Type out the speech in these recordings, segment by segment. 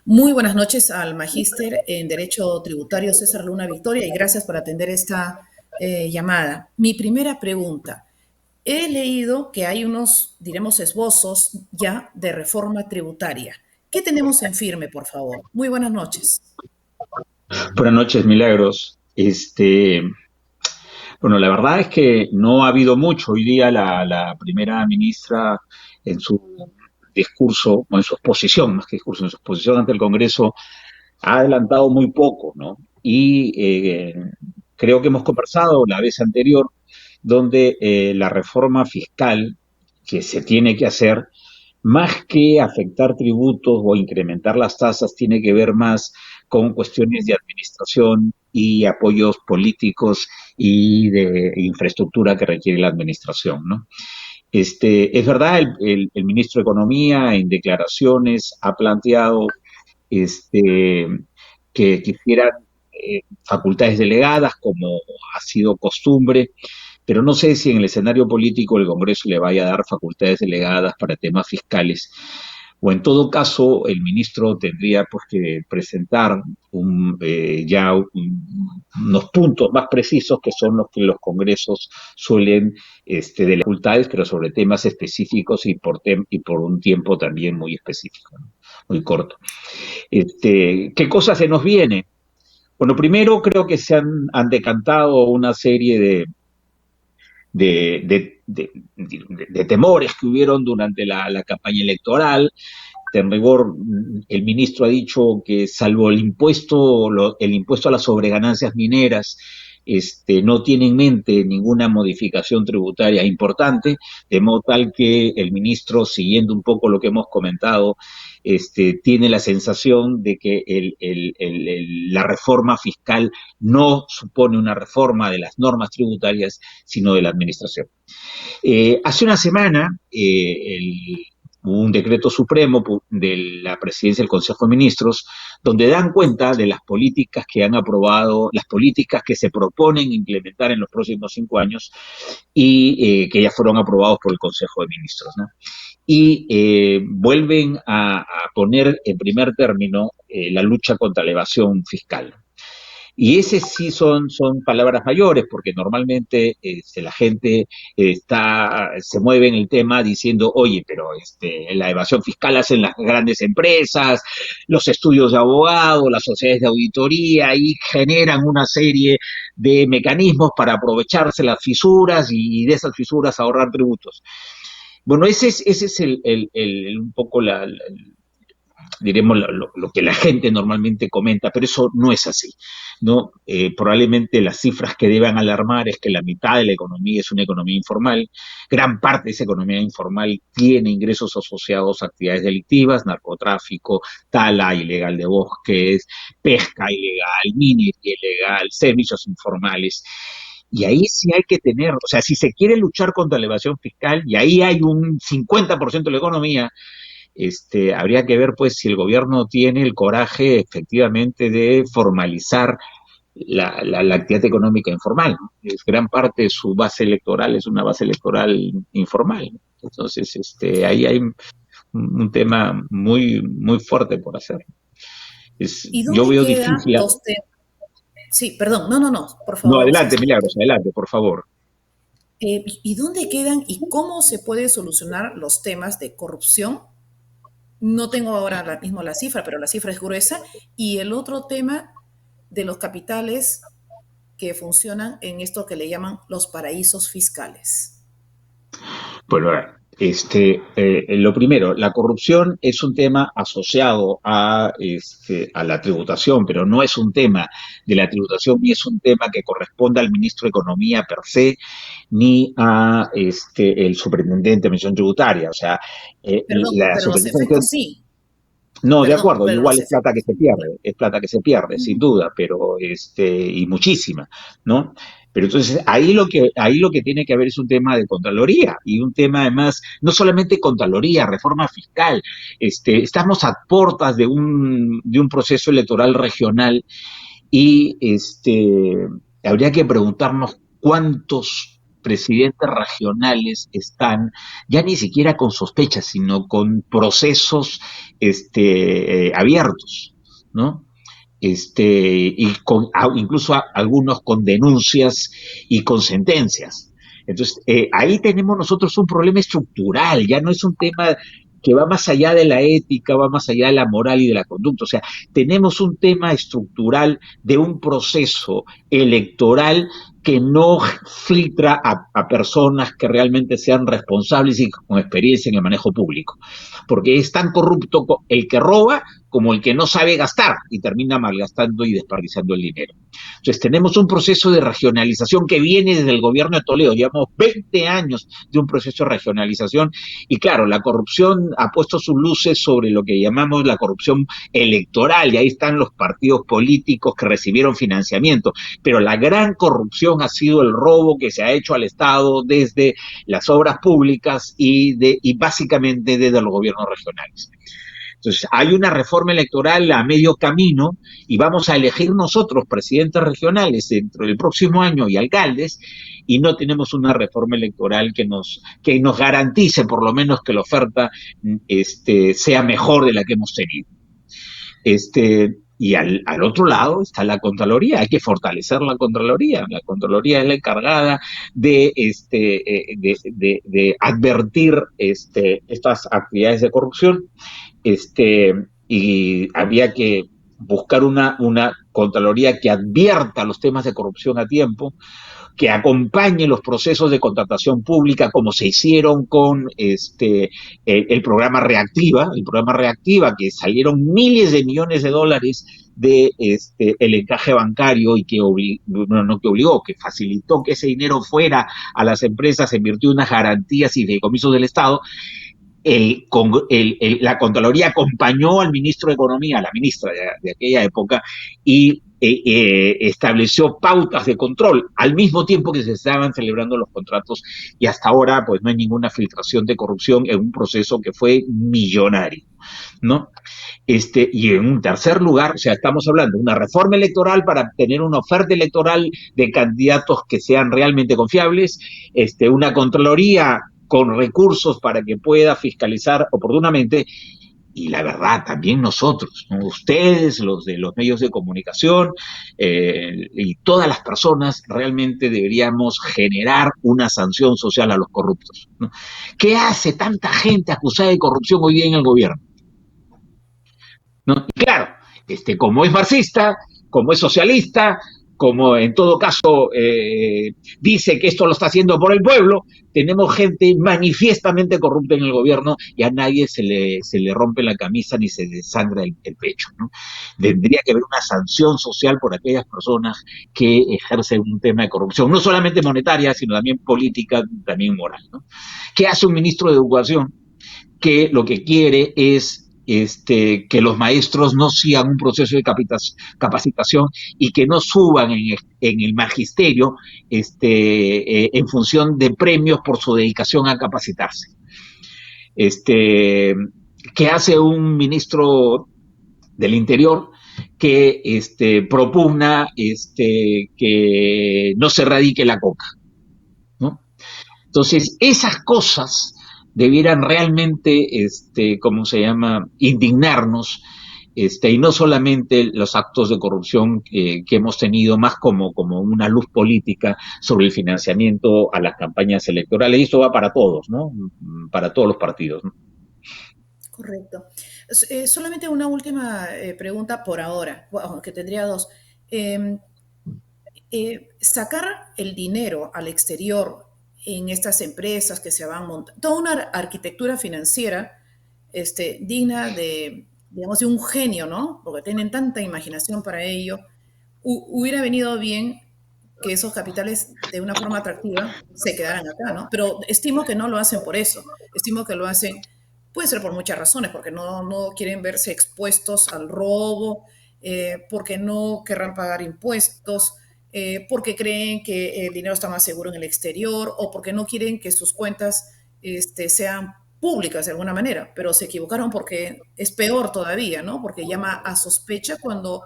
Muy buenas noches al magíster en Derecho Tributario César Luna Victoria y gracias por atender esta llamada. Mi primera pregunta. He leído que hay unos, diremos, esbozos ya de reforma tributaria. ¿Qué tenemos en firme, por favor? Muy buenas noches. Buenas noches, Milagros. Bueno, la verdad es que no ha habido mucho. Hoy día la primera ministra en su discurso, o en su exposición, más que discurso, en su exposición ante el Congreso, ha adelantado muy poco, ¿no? Creo que hemos conversado la vez anterior, donde la reforma fiscal que se tiene que hacer, más que afectar tributos o incrementar las tasas, tiene que ver más con cuestiones de administración y apoyos políticos y de infraestructura que requiere la administración, ¿no? Es verdad, el ministro de Economía en declaraciones ha planteado este, que quisieran facultades delegadas, como ha sido costumbre, pero no sé si en el escenario político el Congreso le vaya a dar facultades delegadas para temas fiscales, o en todo caso el ministro tendría pues que presentar unos puntos más precisos que son los que los congresos suelen de las facultades, pero sobre temas específicos y por un tiempo también muy específico, ¿no? Muy corto. ¿Qué cosas se nos viene? Bueno, primero creo que han decantado una serie de temores que hubieron durante la campaña electoral. En rigor, el ministro ha dicho que salvo el impuesto a las sobreganancias mineras, no tiene en mente ninguna modificación tributaria importante, de modo tal que el ministro, siguiendo un poco lo que hemos comentado, tiene la sensación de que la reforma fiscal no supone una reforma de las normas tributarias, sino de la administración. Hace una semana, hubo un decreto supremo de la presidencia del Consejo de Ministros, donde dan cuenta de las políticas que han aprobado, las políticas que se proponen implementar en los próximos 5 años y que ya fueron aprobados por el Consejo de Ministros, ¿no? Y vuelven a poner en primer término la lucha contra la evasión fiscal. Y ese sí son palabras mayores, porque normalmente la gente se mueve en el tema diciendo, oye, pero la evasión fiscal hacen las grandes empresas, los estudios de abogados, las sociedades de auditoría, y generan una serie de mecanismos para aprovecharse las fisuras y de esas fisuras ahorrar tributos. Bueno, ese es un poco diremos lo que la gente normalmente comenta, pero eso no es así, ¿no? Probablemente las cifras que deban alarmar es que la mitad de la economía es una economía informal, gran parte de esa economía informal tiene ingresos asociados a actividades delictivas, narcotráfico, tala ilegal de bosques, pesca ilegal, minería ilegal, servicios informales. Y ahí sí hay que tener, o sea, si se quiere luchar contra la evasión fiscal, y ahí hay un 50% de la economía, habría que ver pues si el gobierno tiene el coraje efectivamente de formalizar la actividad económica informal, ¿no? Es gran parte de su base electoral es una base electoral informal, ¿no? Entonces, ahí hay un tema muy fuerte por hacer. ¿Y Yo dónde veo quedan difícil. dos temas? Sí, perdón, no, por No, favor, adelante, César. Milagros, adelante, por favor. ¿Y dónde quedan y cómo se puede solucionar los temas de corrupción? No tengo ahora mismo la cifra, pero la cifra es gruesa. Y el otro tema de los capitales que funcionan en esto que le llaman los paraísos fiscales. Bueno, lo primero, la corrupción es un tema asociado a la tributación, pero no es un tema de la tributación ni es un tema que corresponda al ministro de Economía per se, ni a el superintendente de Administración Tributaria. O sea, Perdón, la pero los efectos superintendente. sí. No, de Perdón, acuerdo, pero igual los es plata efectos que se sí. pierde, es plata que se pierde, sin Ujú. duda, pero y muchísima, ¿no? Pero entonces ahí lo que tiene que haber es un tema de Contraloría y un tema además, no solamente Contraloría, reforma fiscal. Estamos a puertas de un proceso electoral regional y habría que preguntarnos cuántos presidentes regionales están ya ni siquiera con sospechas, sino con procesos abiertos, ¿no? Y incluso algunos con denuncias y con sentencias. Entonces, ahí tenemos nosotros un problema estructural, ya no es un tema que va más allá de la ética, va más allá de la moral y de la conducta. O sea, tenemos un tema estructural de un proceso electoral que no filtra a personas que realmente sean responsables y con experiencia en el manejo público. Porque es tan corrupto el que roba como el que no sabe gastar y termina malgastando y desperdiciando el dinero. Entonces tenemos un proceso de regionalización que viene desde el gobierno de Toledo, llevamos 20 años de un proceso de regionalización y claro, la corrupción ha puesto sus luces sobre lo que llamamos la corrupción electoral y ahí están los partidos políticos que recibieron financiamiento, pero la gran corrupción ha sido el robo que se ha hecho al Estado desde las obras públicas y básicamente desde los gobiernos regionales. Entonces, hay una reforma electoral a medio camino y vamos a elegir nosotros presidentes regionales dentro del próximo año y alcaldes y no tenemos una reforma electoral que nos garantice por lo menos que la oferta sea mejor de la que hemos tenido. Y al otro lado está la Contraloría, hay que fortalecer la Contraloría. La Contraloría es la encargada de advertir estas actividades de corrupción y había que buscar una Contraloría que advierta los temas de corrupción a tiempo, que acompañe los procesos de contratación pública como se hicieron con el programa Reactiva, que salieron miles de millones de dólares de el encaje bancario y que que facilitó que ese dinero fuera a las empresas en virtud de unas garantías y fideicomisos del Estado. La Contraloría acompañó al ministro de Economía, a la ministra de aquella época, y estableció pautas de control al mismo tiempo que se estaban celebrando los contratos y hasta ahora pues no hay ninguna filtración de corrupción en un proceso que fue millonario, ¿no? Y en un tercer lugar, o sea, estamos hablando de una reforma electoral para tener una oferta electoral de candidatos que sean realmente confiables, una Contraloría con recursos para que pueda fiscalizar oportunamente y la verdad, también nosotros, ¿no? Ustedes, los de los medios de comunicación y todas las personas, realmente deberíamos generar una sanción social a los corruptos, ¿no? ¿Qué hace tanta gente acusada de corrupción hoy día en el gobierno? ¿No? Y claro, como es marxista, como es socialista, como en todo caso dice que esto lo está haciendo por el pueblo, tenemos gente manifiestamente corrupta en el gobierno y a nadie se le rompe la camisa ni se desangra el pecho, ¿no? Tendría que haber una sanción social por aquellas personas que ejercen un tema de corrupción, no solamente monetaria, sino también política, también moral, ¿no? ¿Qué hace un ministro de Educación que lo que quiere es que los maestros no sigan un proceso de capacitación y que no suban en el magisterio en función de premios por su dedicación a capacitarse? ¿Qué hace un ministro del Interior que propugna que no se erradique la coca, ¿no? Entonces, esas cosas debieran realmente, ¿cómo se llama?, indignarnos, y no solamente los actos de corrupción que hemos tenido, más como una luz política sobre el financiamiento a las campañas electorales. Y esto va para todos, ¿no? Para todos los partidos, ¿no? Correcto. Solamente una última pregunta por ahora, bueno, que tendría dos. Eh, Sacar el dinero al exterior en estas empresas que se van montando, toda una arquitectura financiera digna de, digamos, de un genio, ¿no? Porque tienen tanta imaginación para ello. Hubiera venido bien que esos capitales de una forma atractiva se quedaran acá, ¿no? Pero estimo que no lo hacen por eso. Estimo que lo hacen, puede ser por muchas razones, porque no quieren verse expuestos al robo, porque no querrán pagar impuestos, porque creen que el dinero está más seguro en el exterior o porque no quieren que sus cuentas sean públicas de alguna manera, pero se equivocaron porque es peor todavía, ¿no? Porque llama a sospecha cuando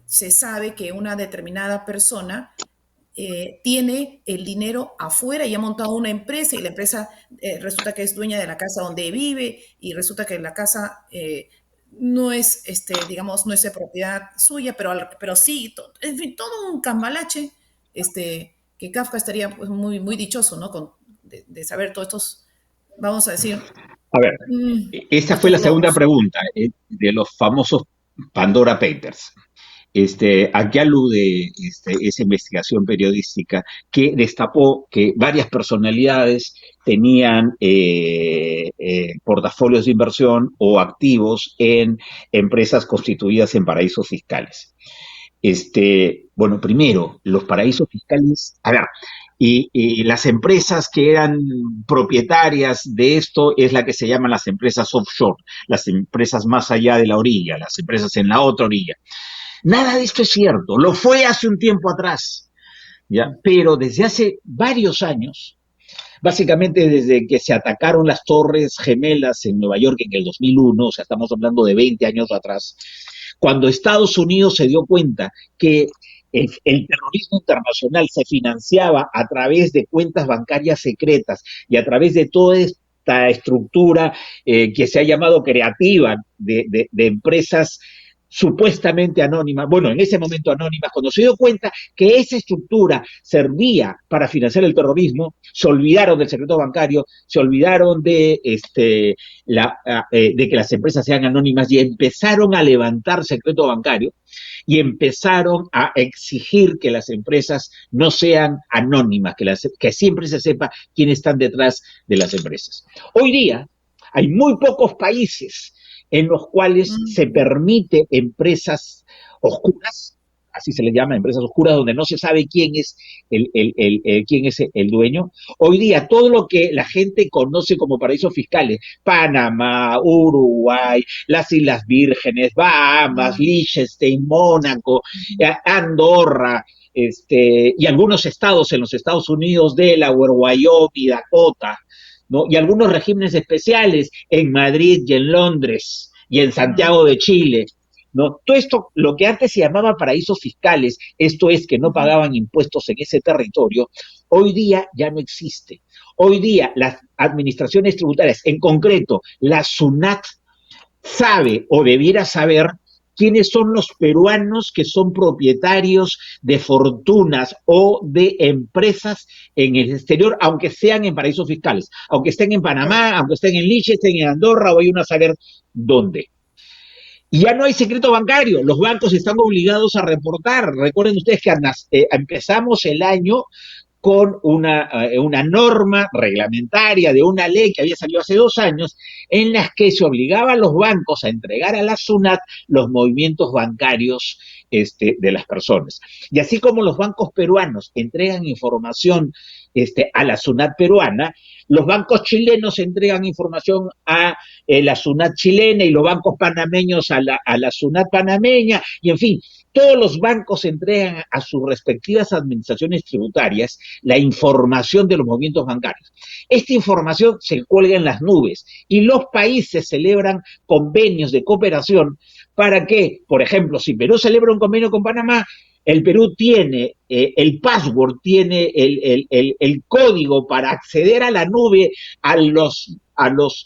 se sabe que una determinada persona tiene el dinero afuera y ha montado una empresa y la empresa resulta que es dueña de la casa donde vive y resulta que la casa no es, digamos, no es de propiedad suya, pero sí, en fin, todo un cambalache, que Kafka estaría pues, muy, muy dichoso, ¿no? De saber todos estos, vamos a decir, A ver, esa fue estos la segunda logros. pregunta de los famosos Pandora Papers. ¿A qué alude esa investigación periodística que destapó que varias personalidades tenían portafolios de inversión o activos en empresas constituidas en paraísos fiscales? Bueno, primero, los paraísos fiscales, a ver, y las empresas que eran propietarias de esto es la que se llaman las empresas offshore, las empresas más allá de la orilla, las empresas en la otra orilla. Nada de esto es cierto, lo fue hace un tiempo atrás, ¿ya? Pero desde hace varios años, básicamente desde que se atacaron las Torres Gemelas en Nueva York en el 2001, o sea, estamos hablando de 20 años atrás, cuando Estados Unidos se dio cuenta que el terrorismo internacional se financiaba a través de cuentas bancarias secretas y a través de toda esta estructura que se ha llamado creativa de empresas supuestamente anónimas, bueno, en ese momento anónimas, cuando se dio cuenta que esa estructura servía para financiar el terrorismo, se olvidaron del secreto bancario, se olvidaron de que las empresas sean anónimas y empezaron a levantar secreto bancario y empezaron a exigir que las empresas no sean anónimas, que siempre se sepa quiénes están detrás de las empresas. Hoy día hay muy pocos países en los cuales se permite empresas oscuras, así se le llama, empresas oscuras, donde no se sabe quién es quién es el dueño. Hoy día, todo lo que la gente conoce como paraísos fiscales, Panamá, Uruguay, las Islas Vírgenes, Bahamas, Liechtenstein, Mónaco, Andorra, y algunos estados en los Estados Unidos, Delaware, Wyoming, Dakota, ¿no? Y algunos regímenes especiales en Madrid y en Londres y en Santiago de Chile, ¿no? Todo esto, lo que antes se llamaba paraísos fiscales, esto es que no pagaban impuestos en ese territorio, hoy día ya no existe. Hoy día las administraciones tributarias, en concreto la SUNAT, sabe o debiera saber quiénes son los peruanos que son propietarios de fortunas o de empresas en el exterior, aunque sean en paraísos fiscales, aunque estén en Panamá, aunque estén en Liechtenstein, en Andorra, o hay una a saber dónde. Y ya no hay secreto bancario, los bancos están obligados a reportar. Recuerden ustedes que empezamos el año con una norma reglamentaria de una ley que había salido hace 2 años, en las que se obligaba a los bancos a entregar a la SUNAT los movimientos bancarios de las personas. Y así como los bancos peruanos entregan información a la SUNAT peruana, los bancos chilenos entregan información a la SUNAT chilena y los bancos panameños a la SUNAT panameña, y en fin, todos los bancos entregan a sus respectivas administraciones tributarias la información de los movimientos bancarios. Esta información se cuelga en las nubes y los países celebran convenios de cooperación para que, por ejemplo, si Perú celebra un convenio con Panamá, el Perú tiene el password, tiene el código para acceder a la nube a los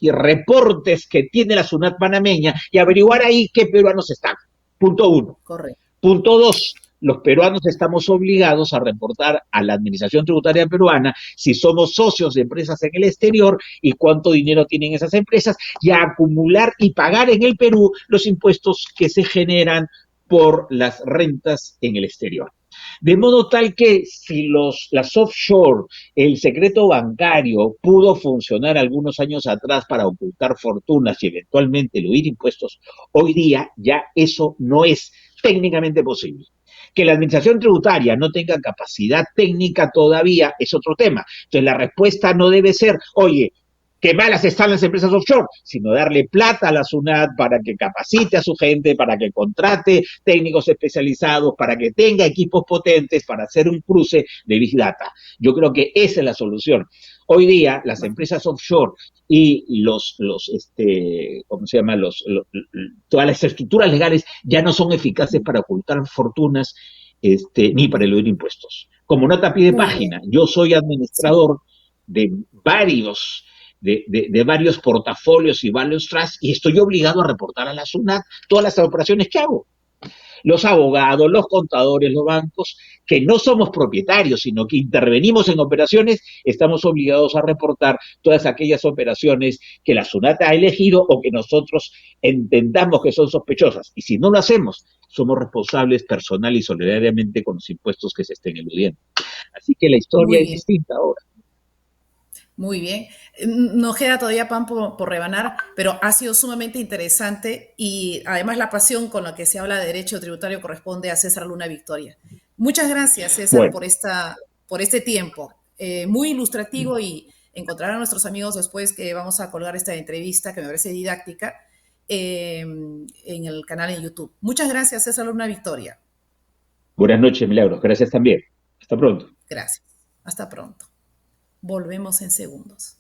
reportes que tiene la SUNAT panameña y averiguar ahí qué peruanos están. Punto uno. Correcto. Punto dos, los peruanos estamos obligados a reportar a la Administración Tributaria Peruana si somos socios de empresas en el exterior y cuánto dinero tienen esas empresas y a acumular y pagar en el Perú los impuestos que se generan por las rentas en el exterior. De modo tal que si las offshore, el secreto bancario pudo funcionar algunos años atrás para ocultar fortunas y eventualmente eludir impuestos, hoy día ya eso no es técnicamente posible. Que la administración tributaria no tenga capacidad técnica todavía es otro tema. Entonces la respuesta no debe ser, oye, qué malas están las empresas offshore, sino darle plata a la SUNAT para que capacite a su gente, para que contrate técnicos especializados, para que tenga equipos potentes para hacer un cruce de Big Data. Yo creo que esa es la solución. Hoy día las empresas offshore y ¿cómo se llama? Todas las estructuras legales ya no son eficaces para ocultar fortunas ni para eludir impuestos. Como nota a pie de Muy bien. página, yo soy Sí. administrador de varios, de varios portafolios y varios trusts y estoy obligado a reportar a la SUNAT todas las operaciones que hago. Los abogados, los contadores, los bancos, que no somos propietarios, sino que intervenimos en operaciones, estamos obligados a reportar todas aquellas operaciones que la SUNAT ha elegido o que nosotros entendamos que son sospechosas. Y si no lo hacemos, somos responsables personal y solidariamente con los impuestos que se estén eludiendo. Así que la historia Muy es bien. distinta ahora. Muy bien. Nos queda todavía pan por rebanar, pero ha sido sumamente interesante y además la pasión con la que se habla de derecho tributario corresponde a César Luna Victoria. Muchas gracias, César, Bueno, por este tiempo. Muy ilustrativo y encontrarán a nuestros amigos después que vamos a colgar esta entrevista que me parece didáctica en el canal en YouTube. Muchas gracias, César Luna Victoria. buenas noches, Milagros. Gracias también. Hasta pronto. Gracias. Hasta pronto. Volvemos en segundos.